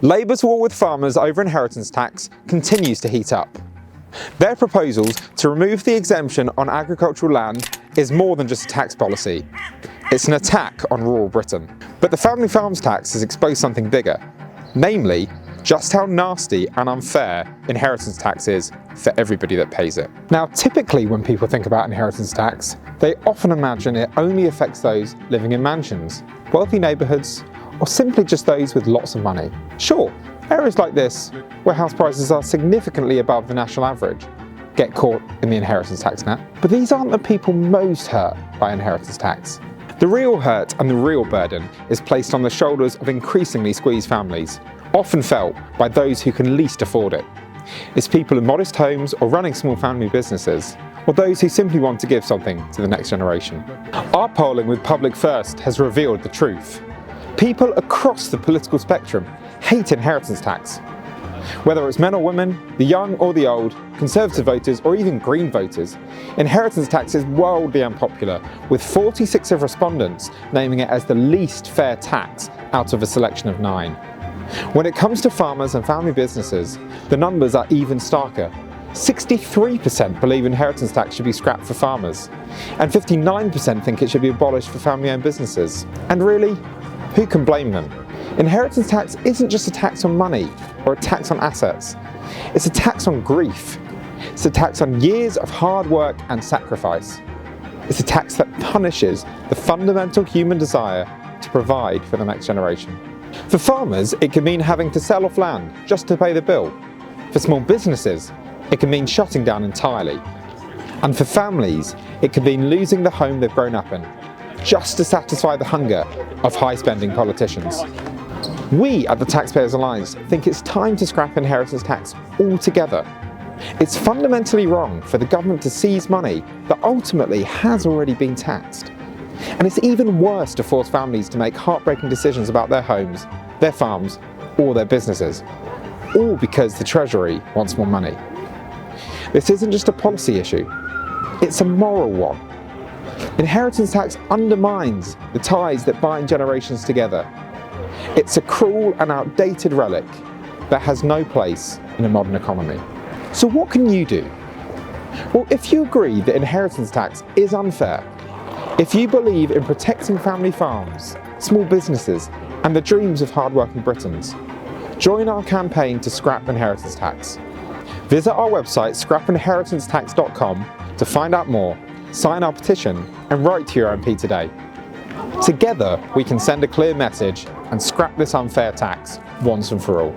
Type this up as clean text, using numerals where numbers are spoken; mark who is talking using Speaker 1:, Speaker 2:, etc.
Speaker 1: Labour's war with farmers over inheritance tax continues to heat up. Their proposals to remove the exemption on agricultural land is more than just a tax policy. It's an attack on rural Britain. But the family farms tax has exposed something bigger, namely just how nasty and unfair inheritance tax is for everybody that pays it. Now, typically when people think about inheritance tax, they often imagine it only affects those living in mansions, wealthy neighbourhoods, or simply just those with lots of money. Sure, areas like this, where house prices are significantly above the national average, get caught in the inheritance tax net. But these aren't the people most hurt by inheritance tax. The real hurt and the real burden is placed on the shoulders of increasingly squeezed families, often felt by those who can least afford it. It's people in modest homes or running small family businesses, or those who simply want to give something to the next generation. Our polling with Public First has revealed the truth. People across the political spectrum hate inheritance tax. Whether it's men or women, the young or the old, Conservative voters or even Green voters, inheritance tax is wildly unpopular, with 46 of respondents naming it as the least fair tax out of a selection of 9. When it comes to farmers and family businesses, the numbers are even starker. 63% believe inheritance tax should be scrapped for farmers, and 59% think it should be abolished for family-owned businesses. And really, who can blame them? Inheritance tax isn't just a tax on money or a tax on assets. It's a tax on grief. It's a tax on years of hard work and sacrifice. It's a tax that punishes the fundamental human desire to provide for the next generation. For farmers, it can mean having to sell off land just to pay the bill. For small businesses, it can mean shutting down entirely. And for families, it can mean losing the home they've grown up in, just to satisfy the hunger of high-spending politicians. We at the Taxpayers Alliance think it's time to scrap inheritance tax altogether. It's fundamentally wrong for the government to seize money that ultimately has already been taxed. And it's even worse to force families to make heartbreaking decisions about their homes, their farms, or their businesses, all because the Treasury wants more money. This isn't just a policy issue, it's a moral one. Inheritance tax undermines the ties that bind generations together. It's a cruel and outdated relic that has no place in a modern economy. So what can you do? Well, if you agree that inheritance tax is unfair, if you believe in protecting family farms, small businesses, and the dreams of hard-working Britons, join our campaign to scrap inheritance tax. Visit our website scrapinheritance.tax.com to find out more, sign our petition, and write to your MP today. Together, we can send a clear message and scrap this unfair tax once and for all.